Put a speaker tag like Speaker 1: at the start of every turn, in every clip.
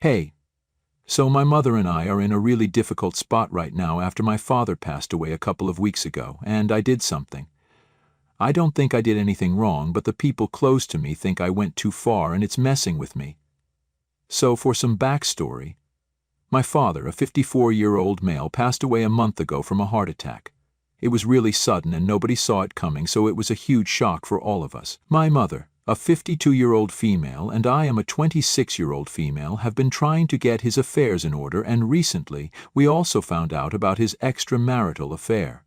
Speaker 1: Hey, so my mother and I are in a really difficult spot right now after my father passed away a couple of weeks ago, and I did something. I don't think I did anything wrong, but the people close to me think I went too far and it's messing with me. So for some backstory, my father, a 54-year-old male, passed away a month ago from a heart attack. It was really sudden and nobody saw it coming, so it was a huge shock for all of us. My mother, a 52-year-old female, and I am a 26-year-old female, have been trying to get his affairs in order, and recently we also found out about his extramarital affair.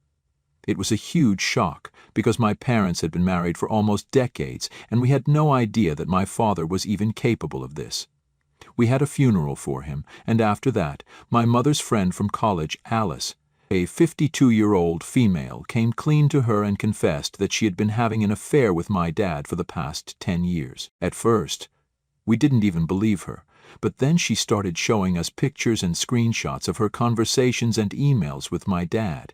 Speaker 1: It was a huge shock because my parents had been married for almost decades and we had no idea that my father was even capable of this. We had a funeral for him, and after that, my mother's friend from college, Alice, a 52-year-old female, came clean to her and confessed that she had been having an affair with my dad for the past 10 years. At first, we didn't even believe her, but then she started showing us pictures and screenshots of her conversations and emails with my dad.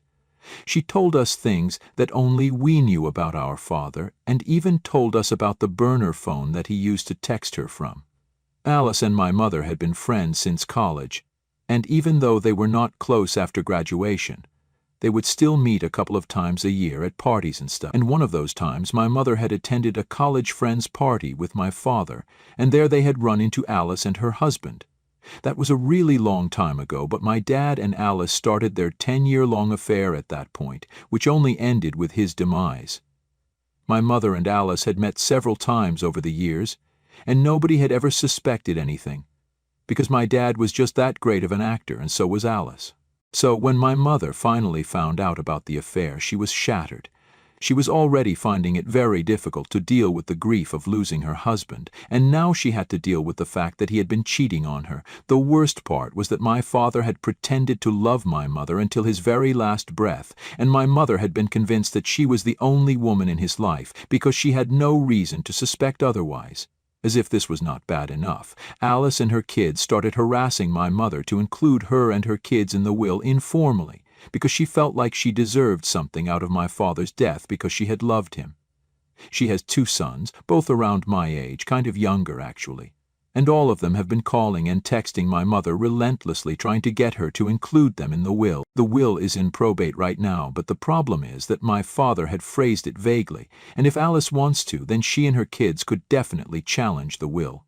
Speaker 1: She told us things that only we knew about our father, and even told us about the burner phone that he used to text her from. Alice and my mother had been friends since college, and even though they were not close after graduation, they would still meet a couple of times a year at parties and stuff. And one of those times my mother had attended a college friend's party with my father, and there they had run into Alice and her husband. That was a really long time ago, but my dad and Alice started their 10-year-long affair at that point, which only ended with his demise. My mother and Alice had met several times over the years, and nobody had ever suspected anything, because my dad was just that great of an actor, and so was Alice. So when my mother finally found out about the affair, she was shattered. She was already finding it very difficult to deal with the grief of losing her husband, and now she had to deal with the fact that he had been cheating on her. The worst part was that my father had pretended to love my mother until his very last breath, and my mother had been convinced that she was the only woman in his life because she had no reason to suspect otherwise. As if this was not bad enough, Alice and her kids started harassing my mother to include her and her kids in the will informally, because she felt like she deserved something out of my father's death because she had loved him. She has 2 sons, both around my age, kind of younger actually, and all of them have been calling and texting my mother relentlessly trying to get her to include them in the will. The will is in probate right now, but the problem is that my father had phrased it vaguely, and if Alice wants to, then she and her kids could definitely challenge the will.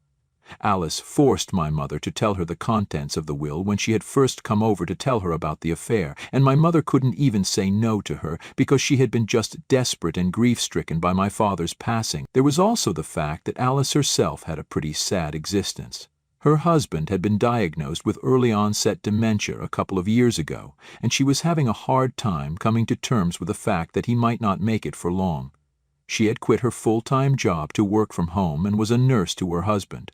Speaker 1: Alice forced my mother to tell her the contents of the will when she had first come over to tell her about the affair, and my mother couldn't even say no to her because she had been just desperate and grief-stricken by my father's passing. There was also the fact that Alice herself had a pretty sad existence. Her husband had been diagnosed with early-onset dementia a couple of years ago, and she was having a hard time coming to terms with the fact that he might not make it for long. She had quit her full-time job to work from home and was a nurse to her husband.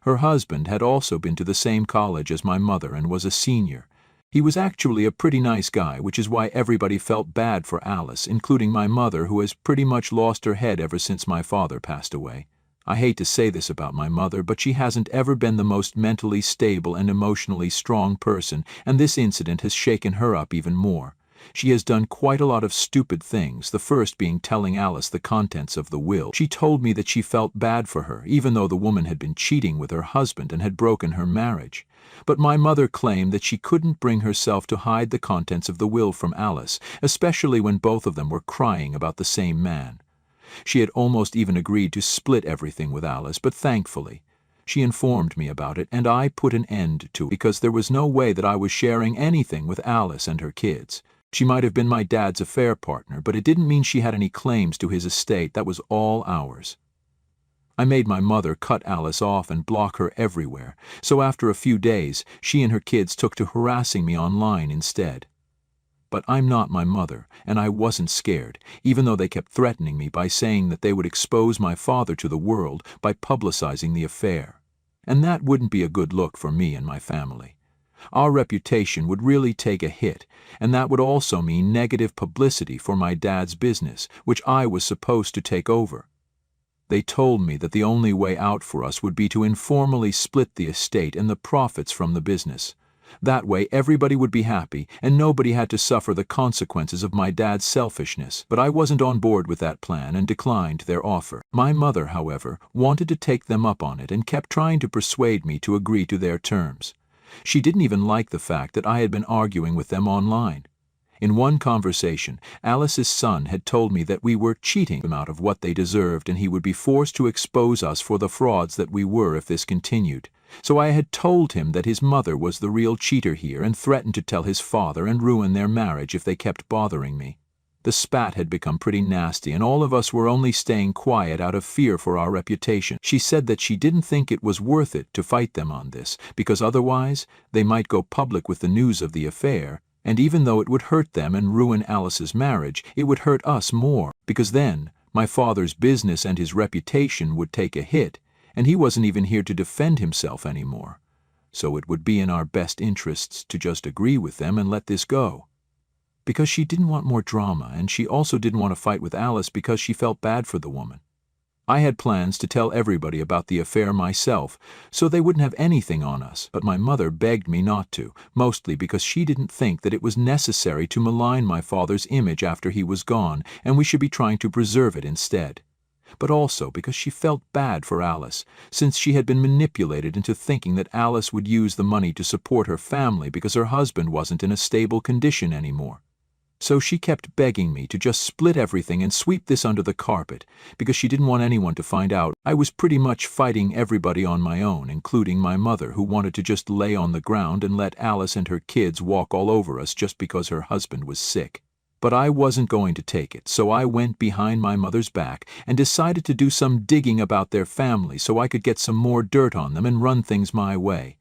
Speaker 1: Her husband had also been to the same college as my mother and was a senior. He was actually a pretty nice guy, which is why everybody felt bad for Alice, including my mother, who has pretty much lost her head ever since my father passed away. I hate to say this about my mother, but she hasn't ever been the most mentally stable and emotionally strong person, and this incident has shaken her up even more. She has done quite a lot of stupid things, the first being telling Alice the contents of the will. She told me that she felt bad for her, even though the woman had been cheating with her husband and had broken her marriage. But my mother claimed that she couldn't bring herself to hide the contents of the will from Alice, especially when both of them were crying about the same man. She had almost even agreed to split everything with Alice, but thankfully, she informed me about it, and I put an end to it because there was no way that I was sharing anything with Alice and her kids. She might have been my dad's affair partner, but it didn't mean she had any claims to his estate. That was all ours. I made my mother cut Alice off and block her everywhere, so after a few days, she and her kids took to harassing me online instead. But I'm not my mother, and I wasn't scared, even though they kept threatening me by saying that they would expose my father to the world by publicizing the affair. And that wouldn't be a good look for me and my family. Our reputation would really take a hit, and that would also mean negative publicity for my dad's business, which I was supposed to take over. They told me that the only way out for us would be to informally split the estate and the profits from the business. That way everybody would be happy and nobody had to suffer the consequences of my dad's selfishness. But I wasn't on board with that plan and declined their offer. My mother, however, wanted to take them up on it and kept trying to persuade me to agree to their terms. She didn't even like the fact that I had been arguing with them online. In one conversation, Alice's son had told me that we were cheating them out of what they deserved and he would be forced to expose us for the frauds that we were if this continued. So I had told him that his mother was the real cheater here and threatened to tell his father and ruin their marriage if they kept bothering me. The spat had become pretty nasty and all of us were only staying quiet out of fear for our reputation. She said that she didn't think it was worth it to fight them on this, because otherwise they might go public with the news of the affair, and even though it would hurt them and ruin Alice's marriage, it would hurt us more, because then my father's business and his reputation would take a hit, and he wasn't even here to defend himself anymore. So it would be in our best interests to just agree with them and let this go. Because she didn't want more drama, and she also didn't want to fight with Alice because she felt bad for the woman. I had plans to tell everybody about the affair myself, so they wouldn't have anything on us, but my mother begged me not to, mostly because she didn't think that it was necessary to malign my father's image after he was gone, and we should be trying to preserve it instead. But also because she felt bad for Alice, since she had been manipulated into thinking that Alice would use the money to support her family because her husband wasn't in a stable condition anymore. So she kept begging me to just split everything and sweep this under the carpet, because she didn't want anyone to find out. I was pretty much fighting everybody on my own, including my mother, who wanted to just lay on the ground and let Alice and her kids walk all over us just because her husband was sick. But I wasn't going to take it, so I went behind my mother's back and decided to do some digging about their family so I could get some more dirt on them and run things my way.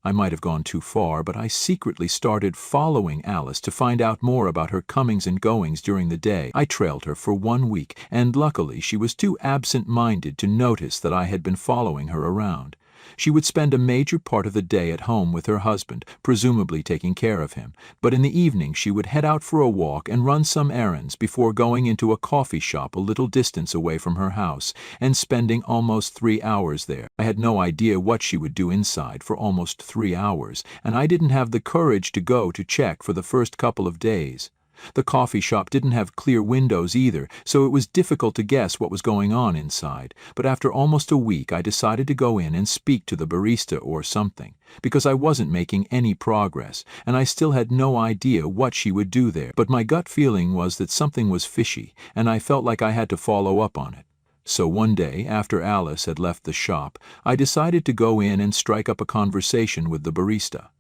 Speaker 1: I might have gone too far, but I secretly started following Alice to find out more about her comings and goings during the day. I trailed her for 1 week, and luckily she was too absent-minded to notice that I had been following her around. She would spend a major part of the day at home with her husband, presumably taking care of him, but in the evening she would head out for a walk and run some errands before going into a coffee shop a little distance away from her house and spending almost 3 hours there. I had no idea what she would do inside for almost 3 hours, and I didn't have the courage to go to check for the first couple of days. The coffee shop didn't have clear windows either, so it was difficult to guess what was going on inside, but after almost a week I decided to go in and speak to the barista or something, because I wasn't making any progress, and I still had no idea what she would do there, but my gut feeling was that something was fishy, and I felt like I had to follow up on it. So one day, after Alice had left the shop, I decided to go in and strike up a conversation with the barista.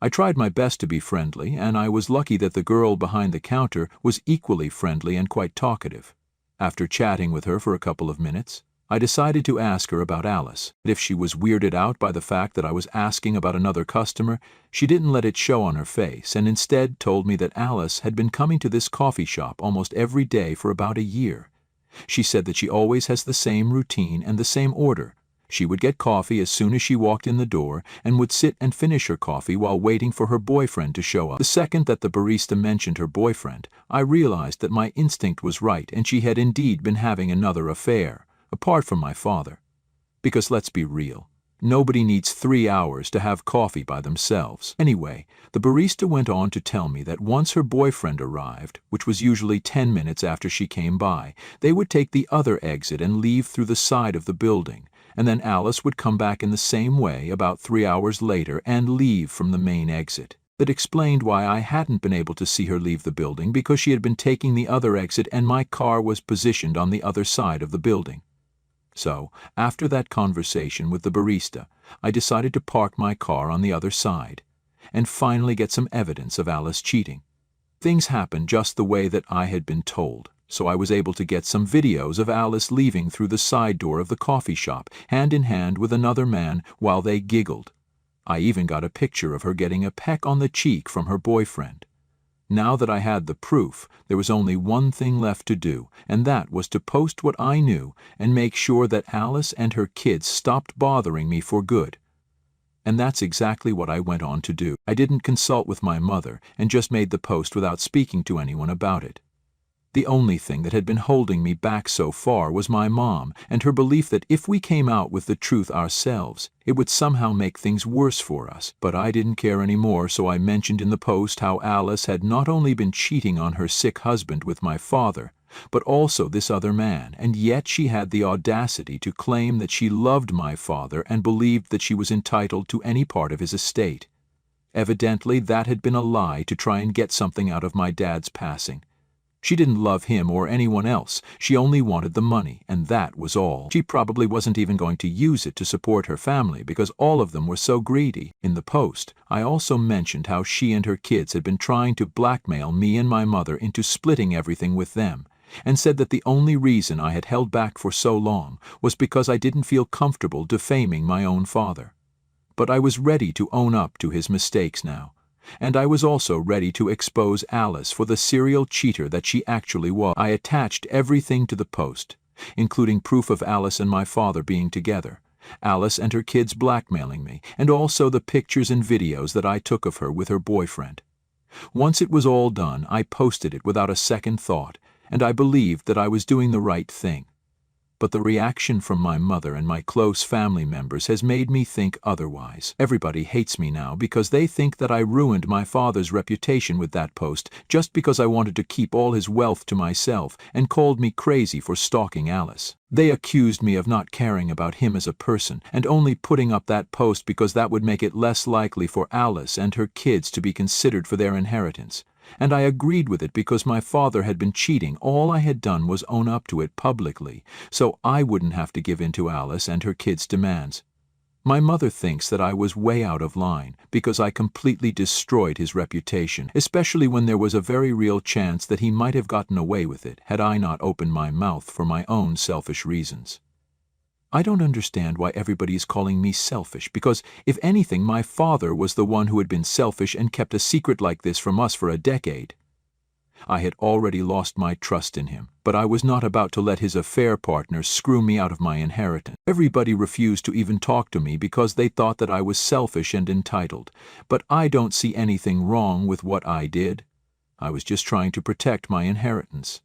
Speaker 1: I tried my best to be friendly, and I was lucky that the girl behind the counter was equally friendly and quite talkative. After chatting with her for a couple of minutes, I decided to ask her about Alice. If she was weirded out by the fact that I was asking about another customer, she didn't let it show on her face, and instead told me that Alice had been coming to this coffee shop almost every day for about a year. She said that she always has the same routine and the same order. She would get coffee as soon as she walked in the door and would sit and finish her coffee while waiting for her boyfriend to show up. The second that the barista mentioned her boyfriend, I realized that my instinct was right and she had indeed been having another affair, apart from my father. Because let's be real, nobody needs 3 hours to have coffee by themselves. Anyway, the barista went on to tell me that once her boyfriend arrived, which was usually 10 minutes after she came by, they would take the other exit and leave through the side of the building. And then Alice would come back in the same way about 3 hours later and leave from the main exit. That explained why I hadn't been able to see her leave the building, because she had been taking the other exit and my car was positioned on the other side of the building. So, after that conversation with the barista, I decided to park my car on the other side and finally get some evidence of Alice cheating. Things happened just the way that I had been told. So I was able to get some videos of Alice leaving through the side door of the coffee shop, hand in hand with another man, while they giggled. I even got a picture of her getting a peck on the cheek from her boyfriend. Now that I had the proof, there was only one thing left to do, and that was to post what I knew and make sure that Alice and her kids stopped bothering me for good. And that's exactly what I went on to do. I didn't consult with my mother and just made the post without speaking to anyone about it. The only thing that had been holding me back so far was my mom and her belief that if we came out with the truth ourselves, it would somehow make things worse for us. But I didn't care anymore, so I mentioned in the post how Alice had not only been cheating on her sick husband with my father, but also this other man, and yet she had the audacity to claim that she loved my father and believed that she was entitled to any part of his estate. Evidently that had been a lie to try and get something out of my dad's passing. She didn't love him or anyone else, she only wanted the money, and that was all. She probably wasn't even going to use it to support her family because all of them were so greedy. In the post, I also mentioned how she and her kids had been trying to blackmail me and my mother into splitting everything with them, and said that the only reason I had held back for so long was because I didn't feel comfortable defaming my own father. But I was ready to own up to his mistakes now. And I was also ready to expose Alice for the serial cheater that she actually was. I attached everything to the post, including proof of Alice and my father being together, Alice and her kids blackmailing me, and also the pictures and videos that I took of her with her boyfriend. Once it was all done, I posted it without a second thought, and I believed that I was doing the right thing. But the reaction from my mother and my close family members has made me think otherwise. Everybody hates me now because they think that I ruined my father's reputation with that post just because I wanted to keep all his wealth to myself, and called me crazy for stalking Alice. They accused me of not caring about him as a person and only putting up that post because that would make it less likely for Alice and her kids to be considered for their inheritance. And I agreed with it because my father had been cheating. All I had done was own up to it publicly, so I wouldn't have to give in to Alice and her kids' demands. My mother thinks that I was way out of line because I completely destroyed his reputation, especially when there was a very real chance that he might have gotten away with it had I not opened my mouth for my own selfish reasons. I don't understand why everybody is calling me selfish, because if anything, my father was the one who had been selfish and kept a secret like this from us for a decade. I had already lost my trust in him, but I was not about to let his affair partner screw me out of my inheritance. Everybody refused to even talk to me because they thought that I was selfish and entitled, but I don't see anything wrong with what I did. I was just trying to protect my inheritance.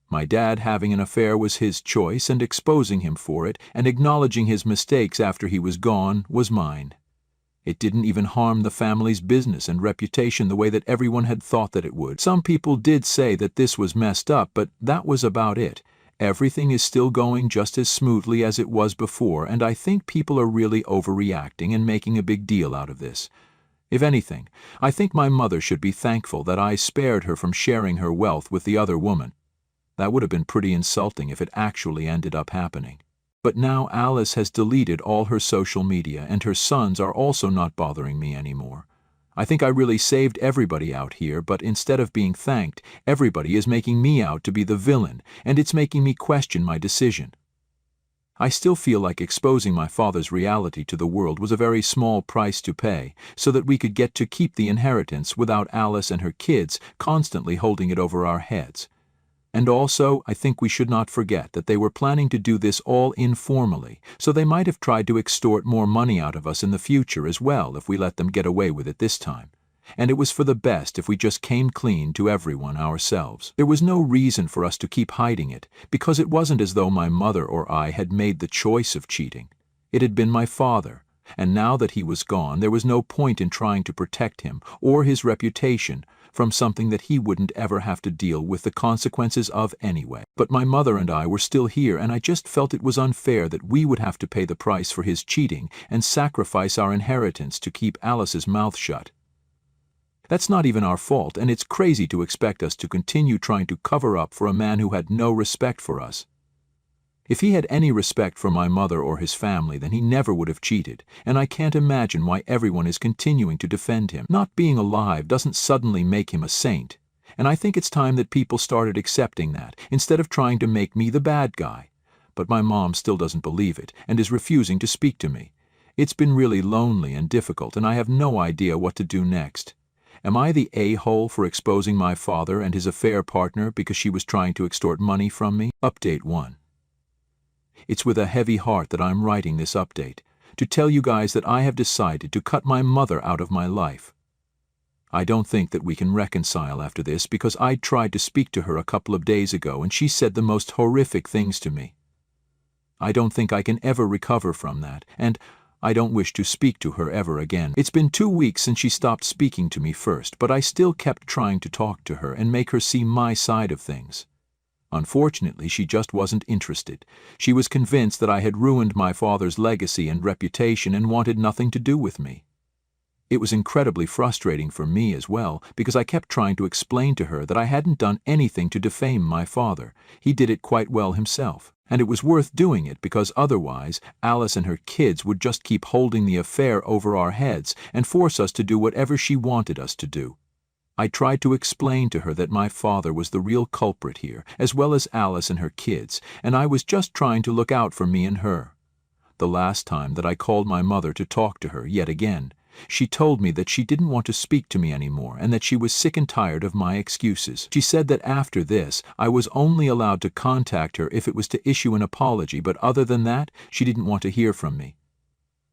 Speaker 1: My dad having an affair was his choice, and exposing him for it and acknowledging his mistakes after he was gone was mine. It didn't even harm the family's business and reputation the way that everyone had thought that it would. Some people did say that this was messed up, but that was about it. Everything is still going just as smoothly as it was before, and I think people are really overreacting and making a big deal out of this. If anything, I think my mother should be thankful that I spared her from sharing her wealth with the other woman. That would have been pretty insulting if it actually ended up happening. But now Alice has deleted all her social media, and her sons are also not bothering me anymore. I think I really saved everybody out here, but instead of being thanked, everybody is making me out to be the villain, and it's making me question my decision. I still feel like exposing my father's reality to the world was a very small price to pay, so that we could get to keep the inheritance without Alice and her kids constantly holding it over our heads. And also, I think we should not forget that they were planning to do this all informally, so they might have tried to extort more money out of us in the future as well if we let them get away with it this time. And it was for the best if we just came clean to everyone ourselves. There was no reason for us to keep hiding it, because it wasn't as though my mother or I had made the choice of cheating. It had been my father, and now that he was gone, there was no point in trying to protect him or his reputation from something that he wouldn't ever have to deal with the consequences of anyway. But my mother and I were still here, and I just felt it was unfair that we would have to pay the price for his cheating and sacrifice our inheritance to keep Alice's mouth shut. That's not even our fault, and it's crazy to expect us to continue trying to cover up for a man who had no respect for us. If he had any respect for my mother or his family, then he never would have cheated, and I can't imagine why everyone is continuing to defend him. Not being alive doesn't suddenly make him a saint, and I think it's time that people started accepting that, instead of trying to make me the bad guy. But my mom still doesn't believe it, and is refusing to speak to me. It's been really lonely and difficult, and I have no idea what to do next. Am I the a-hole for exposing my father and his affair partner because she was trying to extort money from me? Update 1. It's with a heavy heart that I'm writing this update, to tell you guys that I have decided to cut my mother out of my life. I don't think that we can reconcile after this because I tried to speak to her a couple of days ago and she said the most horrific things to me. I don't think I can ever recover from that, and I don't wish to speak to her ever again. It's been 2 weeks since she stopped speaking to me first, but I still kept trying to talk to her and make her see my side of things. Unfortunately, she just wasn't interested. She was convinced that I had ruined my father's legacy and reputation and wanted nothing to do with me. It was incredibly frustrating for me as well, because I kept trying to explain to her that I hadn't done anything to defame my father. He did it quite well himself, and it was worth doing it because otherwise Alice and her kids would just keep holding the affair over our heads and force us to do whatever she wanted us to do. I tried to explain to her that my father was the real culprit here, as well as Alice and her kids, and I was just trying to look out for me and her. The last time that I called my mother to talk to her yet again, she told me that she didn't want to speak to me anymore and that she was sick and tired of my excuses. She said that after this, I was only allowed to contact her if it was to issue an apology, but other than that, she didn't want to hear from me.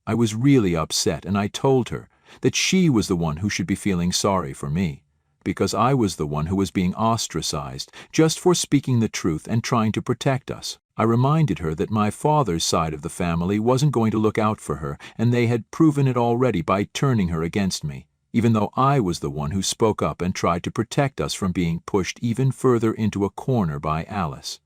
Speaker 1: I was really upset, and I told her that she was the one who should be feeling sorry for me, because I was the one who was being ostracized just for speaking the truth and trying to protect us. I reminded her that my father's side of the family wasn't going to look out for her, and they had proven it already by turning her against me, even though I was the one who spoke up and tried to protect us from being pushed even further into a corner by Alice.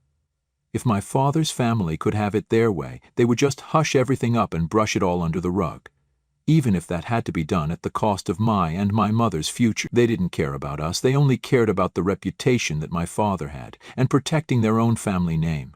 Speaker 1: If my father's family could have it their way, they would just hush everything up and brush it all under the rug. Even if that had to be done at the cost of my and my mother's future. They didn't care about us, they only cared about the reputation that my father had, and protecting their own family name.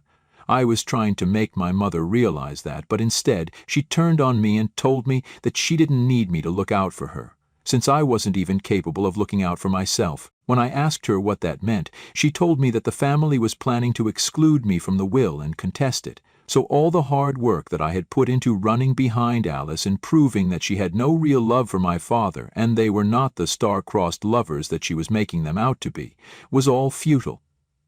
Speaker 1: I was trying to make my mother realize that, but instead she turned on me and told me that she didn't need me to look out for her, since I wasn't even capable of looking out for myself. When I asked her what that meant, she told me that the family was planning to exclude me from the will and contest it. So all the hard work that I had put into running behind Alice and proving that she had no real love for my father, and they were not the star-crossed lovers that she was making them out to be, was all futile.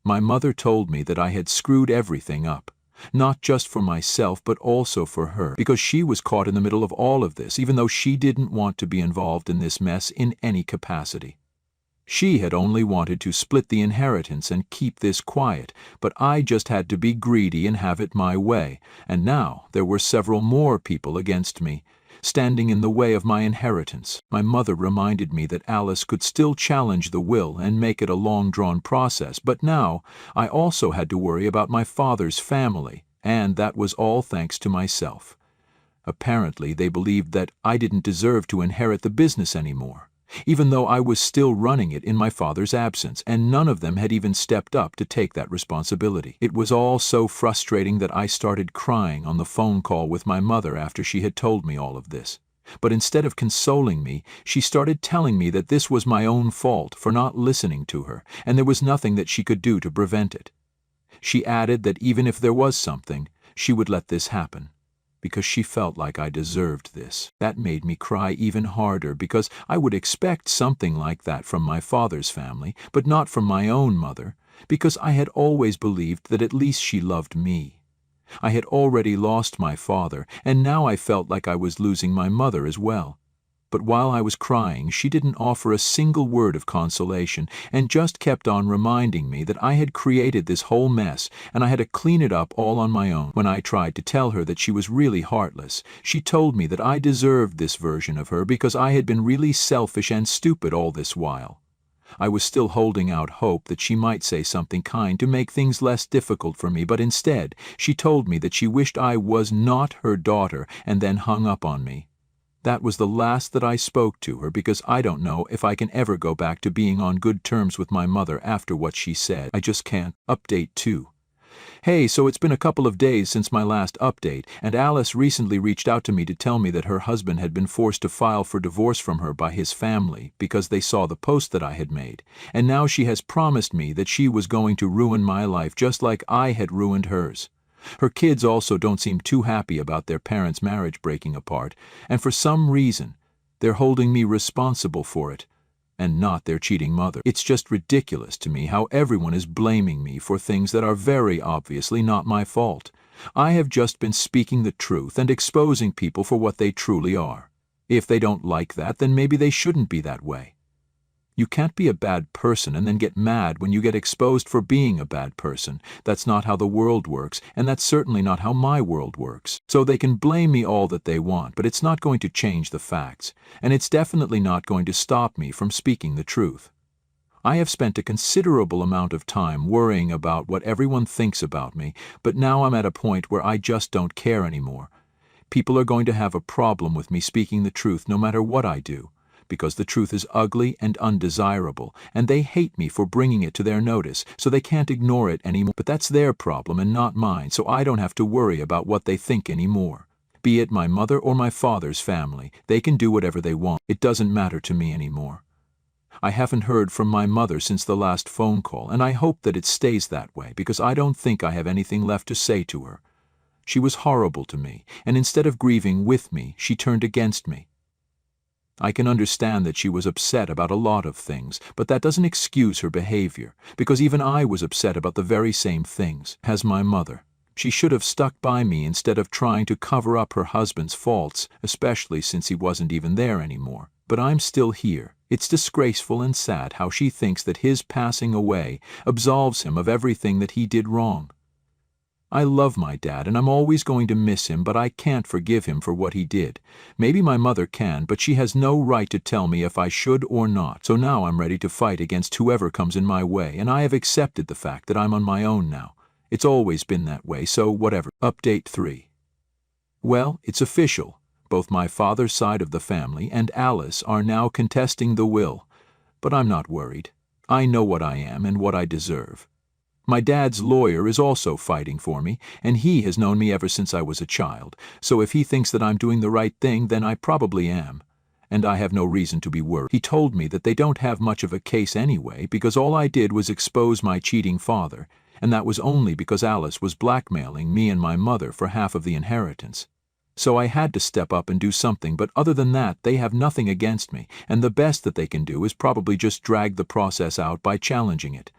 Speaker 1: My mother told me that I had screwed everything up, not just for myself but also for her, because she was caught in the middle of all of this, even though she didn't want to be involved in this mess in any capacity. She had only wanted to split the inheritance and keep this quiet, but I just had to be greedy and have it my way, and now there were several more people against me, standing in the way of my inheritance. My mother reminded me that Alice could still challenge the will and make it a long-drawn process, but now I also had to worry about my father's family, and that was all thanks to myself. Apparently, they believed that I didn't deserve to inherit the business anymore, even though I was still running it in my father's absence, and none of them had even stepped up to take that responsibility. It was all so frustrating that I started crying on the phone call with my mother after she had told me all of this. But instead of consoling me, she started telling me that this was my own fault for not listening to her, and there was nothing that she could do to prevent it. She added that even if there was something, she would let this happen, because she felt like I deserved this. That made me cry even harder, because I would expect something like that from my father's family, but not from my own mother, because I had always believed that at least she loved me. I had already lost my father, and now I felt like I was losing my mother as well. But while I was crying, she didn't offer a single word of consolation, and just kept on reminding me that I had created this whole mess, and I had to clean it up all on my own. When I tried to tell her that she was really heartless, she told me that I deserved this version of her because I had been really selfish and stupid all this while. I was still holding out hope that she might say something kind to make things less difficult for me, but instead, she told me that she wished I was not her daughter, and then hung up on me. That was the last that I spoke to her, because I don't know if I can ever go back to being on good terms with my mother after what she said. I just can't. Update 2. Hey, so it's been a couple of days since my last update, and Alice recently reached out to me to tell me that her husband had been forced to file for divorce from her by his family because they saw the post that I had made, and now she has promised me that she was going to ruin my life just like I had ruined hers. Her kids also don't seem too happy about their parents' marriage breaking apart, and for some reason, they're holding me responsible for it, and not their cheating mother. It's just ridiculous to me how everyone is blaming me for things that are very obviously not my fault. I have just been speaking the truth and exposing people for what they truly are. If they don't like that, then maybe they shouldn't be that way. You can't be a bad person and then get mad when you get exposed for being a bad person. That's not how the world works, and that's certainly not how my world works. So they can blame me all that they want, but it's not going to change the facts, and it's definitely not going to stop me from speaking the truth. I have spent a considerable amount of time worrying about what everyone thinks about me, but now I'm at a point where I just don't care anymore. People are going to have a problem with me speaking the truth no matter what I do, because the truth is ugly and undesirable, and they hate me for bringing it to their notice, so they can't ignore it anymore. But that's their problem and not mine, so I don't have to worry about what they think anymore. Be it my mother or my father's family, they can do whatever they want. It doesn't matter to me anymore. I haven't heard from my mother since the last phone call, and I hope that it stays that way, because I don't think I have anything left to say to her. She was horrible to me, and instead of grieving with me, she turned against me. I can understand that she was upset about a lot of things, but that doesn't excuse her behavior, because even I was upset about the very same things as my mother. She should have stuck by me instead of trying to cover up her husband's faults, especially since he wasn't even there anymore. But I'm still here. It's disgraceful and sad how she thinks that his passing away absolves him of everything that he did wrong. I love my dad and I'm always going to miss him, but I can't forgive him for what he did. Maybe my mother can, but she has no right to tell me if I should or not. So now I'm ready to fight against whoever comes in my way, and I have accepted the fact that I'm on my own now. It's always been that way, so whatever. Update 3. Well, it's official. Both my father's side of the family and Alice are now contesting the will. But I'm not worried. I know what I am and what I deserve. My dad's lawyer is also fighting for me, and he has known me ever since I was a child, so if he thinks that I'm doing the right thing, then I probably am. And I have no reason to be worried. He told me that they don't have much of a case anyway, because all I did was expose my cheating father, and that was only because Alice was blackmailing me and my mother for half of the inheritance. So I had to step up and do something, but other than that, they have nothing against me, and the best that they can do is probably just drag the process out by challenging it.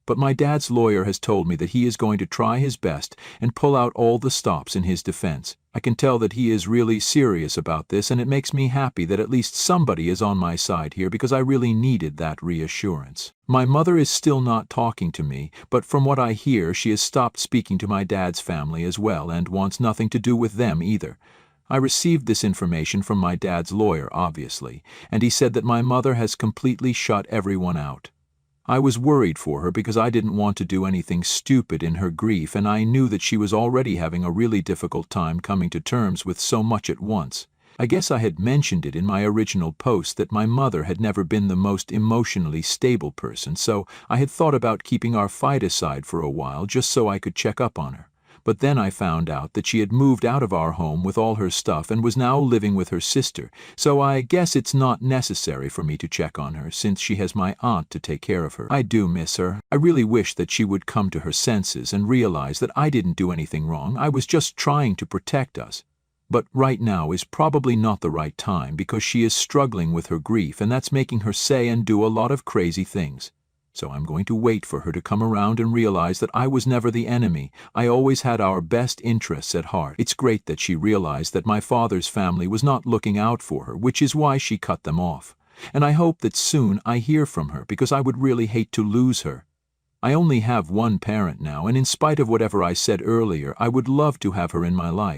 Speaker 1: But my dad's lawyer has told me that he is going to try his best and pull out all the stops in his defense. I can tell that he is really serious about this, and it makes me happy that at least somebody is on my side here, because I really needed that reassurance. My mother is still not talking to me, but from what I hear, she has stopped speaking to my dad's family as well and wants nothing to do with them either. I received this information from my dad's lawyer, obviously, and he said that my mother has completely shut everyone out. I was worried for her because I didn't want to do anything stupid in her grief, and I knew that she was already having a really difficult time coming to terms with so much at once. I guess I had mentioned it in my original post that my mother had never been the most emotionally stable person, so I had thought about keeping our fight aside for a while just so I could check up on her. But then I found out that she had moved out of our home with all her stuff and was now living with her sister, so I guess it's not necessary for me to check on her since she has my aunt to take care of her. I do miss her. I really wish that she would come to her senses and realize that I didn't do anything wrong. I was just trying to protect us. But right now is probably not the right time because she is struggling with her grief, and that's making her say and do a lot of crazy things. So I'm going to wait for her to come around and realize that I was never the enemy. I always had our best interests at heart. It's great that she realized that my father's family was not looking out for her, which is why she cut them off. And I hope that soon I hear from her, because I would really hate to lose her. I only have one parent now, and in spite of whatever I said earlier, I would love to have her in my life.